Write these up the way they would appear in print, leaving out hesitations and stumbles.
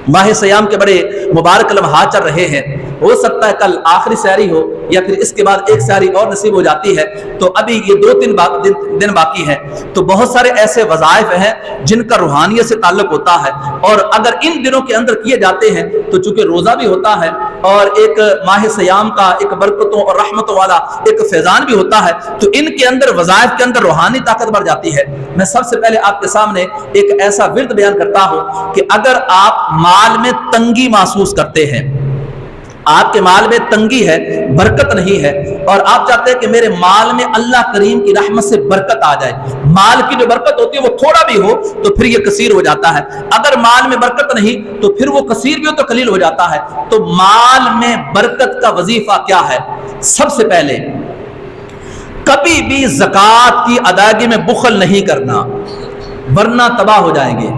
माह सयाम के बड़े मुबारक लम्हात चल रहे हैं। हो सकता है कल आखिरी सहरी हो या फिर इसके बाद एक सहरी और नसीब हो जाती है, तो अभी ये 2-3 दिन बाकी है। तो बहुत सारे ऐसे वज़ाइफ हैं जिनका रूहानियत से ताल्लुक होता है, और अगर इन दिनों के अंदर किए जाते हैं तो चूंकि रोज़ा भी होता है और एक माह सयाम का एक बरकतों और रहमतों वाला एक फैज़ान भी होता है, तो इनके अंदर वज़ाइफ के अंदर रूहानी ताकत बढ़ जाती है। मैं सबसे पहले आपके सामने एक ऐसा विर्द बयान करता हूँ कि अगर आप माल में तंगी महसूस करते हैं, आपके माल में तंगी है, बरकत नहीं है, और आप चाहते हैं कि मेरे माल में अल्लाह करीम की रहमत से बरकत आ जाए, माल की जो बरकत होती है वो थोड़ा भी हो तो फिर ये कसीर हो जाता है, अगर माल में बरकत नहीं तो फिर वो कसीर भी हो तो कलील हो जाता है। तो माल में बरकत का वजीफा क्या है? सबसे पहले कभी भी ज़कात की अदायगी में बुखल नहीं करना, वरना तबाह हो जाएंगे।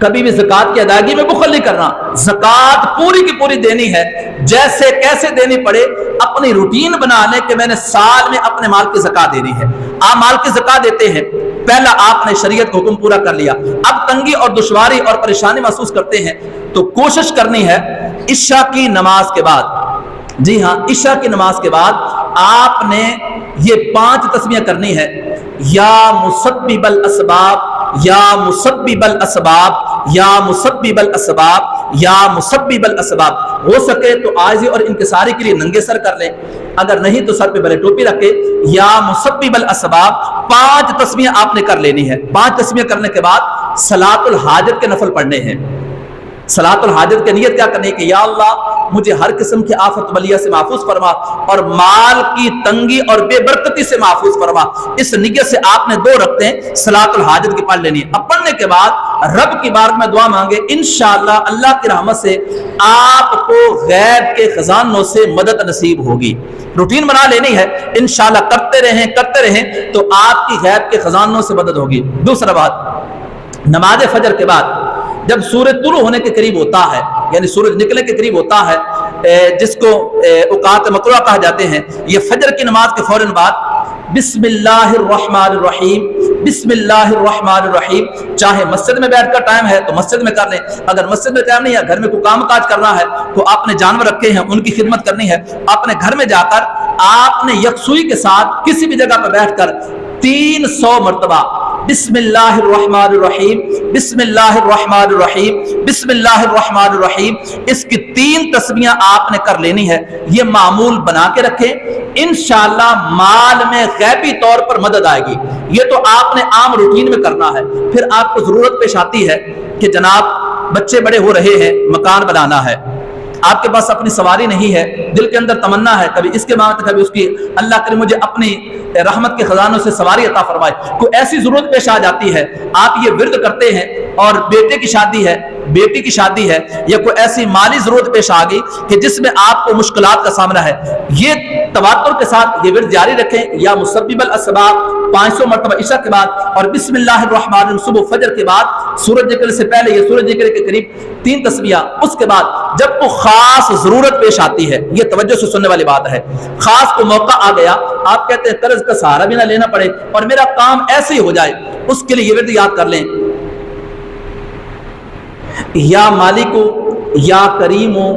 कभी भी ज़कात की अदायगी में बुखल नहीं करना, ज़कात पूरी की पूरी देनी है, जैसे कैसे देनी पड़े अपनी रूटीन बना लें कि मैंने साल में अपने माल की ज़कात देनी है। आप माल की ज़कात देते हैं, पहला आपने शरीयत का हुक्म पूरा कर लिया, अब तंगी और दुश्वारी और परेशानी महसूस करते हैं तो कोशिश करनी है इशा की नमाज के बाद, जी हाँ, इशा की नमाज के बाद आपने ये 5 तस्बीह करनी है, या मुसब्बिबल असबाब, या मुसब्बिबल असबाब, या मुसब्बिबल असबाब, या मुसब्बिबल असबाब। हो सके तो आजी और इनकिसारी के लिए नंगे सर कर लें, अगर नहीं तो सर पे भले टोपी रखे। या मुसब्बिबल असबाब 5 तस्बीह आपने कर लेनी है। 5 तस्बीह करने के बाद सलातुल हाजत के नफल पढ़ने हैं। सलातुल हाजत की नियत क्या करनी है कि या अल्लाह मुझे हर किस्म की आफत बलिया से महफूज फरमा और माल की तंगी और बेबरकती से महफूज फरमा। इस नियत से आपने 2 रखते सलातुल हाजत की पढ़ लेनी है। अब पढ़ने के बाद रब की बारगाह में दुआ मांगे, इंशाअल्लाह अल्लाह की रहमत से आपको गैब के खजानों से मदद नसीब होगी। रूटीन बना लेनी है, इंशाअल्लाह करते रहें तो आपकी गैब के खजानों से मदद होगी। दूसरा बात, नमाज फजर के बाद जब सूरज तुलू होने के करीब होता है, यानी सूरज निकलने के करीब होता है, जिसको औकात मकरूह कहा जाते हैं, ये फजर की नमाज के फौरन बाद बिस्मिल्लाहिर्रहमानिर्रहीम, बिस्मिल्लाहिर्रहमानिर्रहीम, चाहे मस्जिद में बैठकर टाइम है तो मस्जिद में कर लें, अगर मस्जिद में टाइम नहीं है, घर में कोई काम काज करना है तो आपने जानवर रखे हैं उनकी खिदमत करनी है, अपने घर में जाकर आपने यकसुई के साथ किसी भी जगह पर बैठकर 300 मरतबा बिस्मिल्लाहिर्रहमानिर्रहीम, बिस्मिल्लाहिर्रहमानिर्रहीम, बिस्मिल्लाहिर्रहमानिर्रहीम, इसकी 3 तस्बीह आपने कर लेनी है। ये मामूल बना के रखें, इंशाअल्लाह माल में गैबी तौर पर मदद आएगी। ये तो आपने आम रूटीन में करना है। फिर आपको जरूरत पेश आती है कि जनाब बच्चे बड़े हो रहे हैं, मकान बनाना है, आपके पास अपनी सवारी नहीं है, दिल के अंदर तमन्ना है कभी इसके मांगते कभी उसकी, अल्लाह करे मुझे अपनी रहमत के खजानों से सवारी अता फरमाए। कोई ऐसी जरूरत पेश आ जाती है, आप ये विर्द करते हैं और बेटे की शादी है, बेटी की शादी है, या कोई ऐसी माली जरूरत पेश आ गई कि जिसमें आपको मुश्किलात का सामना है, ये तवात्तुर के साथ ये विर्द जारी रखें। या मुसब्बिबल असबाब 500 मरतबा इशा के बाद, और बिस्मिल्लाहिर्रहमानिर्रहीम सुबह फजर के बाद, सूरज निकलने से पहले या सूरज निकलने के करीब 3 तस्बीह। उसके बाद जब को खास जरूरत पेश आती है, ये तवज्जो से सुनने वाली बात है, खास को मौका आ गया, आप कहते हैं कर्ज का सहारा भी ना लेना पड़े और मेरा काम ऐसे ही हो जाए, उसके लिए ये विर्द याद कर लें, या मालिको, या करीमो,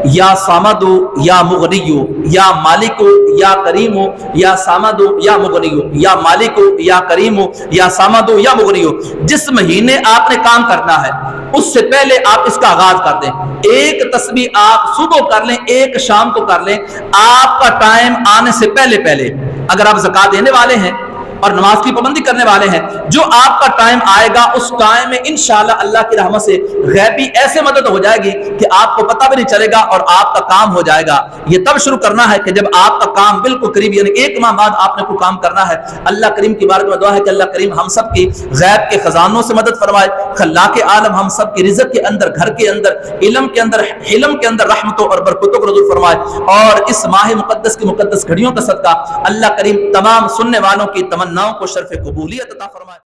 या सामदो, या मुगनियो, या मालिको, या करीमो, या सामदो, या मुगनियो, या मालिको, या करीमो, या सामदो, या मुगनियो। जिस महीने आपने काम करना है उससे पहले आप इसका आगाज कर दें। 1 तस्बीह आप सुबह कर लें, 1 शाम को कर लें, आपका टाइम आने से पहले अगर आप ज़कात देने वाले हैं और नमाज की पाबंदी करने वाले हैं, जो आपका टाइम आएगा उस टाइम में इंशाअल्लाह अल्लाह की रहमत से गैबी ऐसे मदद हो जाएगी कि आपको पता भी नहीं चलेगा और आपका काम हो जाएगा। ये तब शुरू करना है कि जब आपका काम बिल्कुल करीब, यानी 1 माह बाद आपने कोई काम करना है। अल्लाह करीम की बारगाह में दुआ है कि अल्लाह करीम हम सब की गैब के खजानों से मदद फरमाए, खल्लाक आलम हम सब की रिज़्क़ के अंदर, घर के अंदर, इल्म के अंदर, हिलम के अंदर रहमतों और बरकतों को नज़ूल फरमाए। और इस माह मुक़द्दस की मुक़द्दस घड़ियों का सदका अल्लाह करीम तमाम सुनने वालों की तमन्नाओं को शर्फ़ कबूलियत अता फरमाए।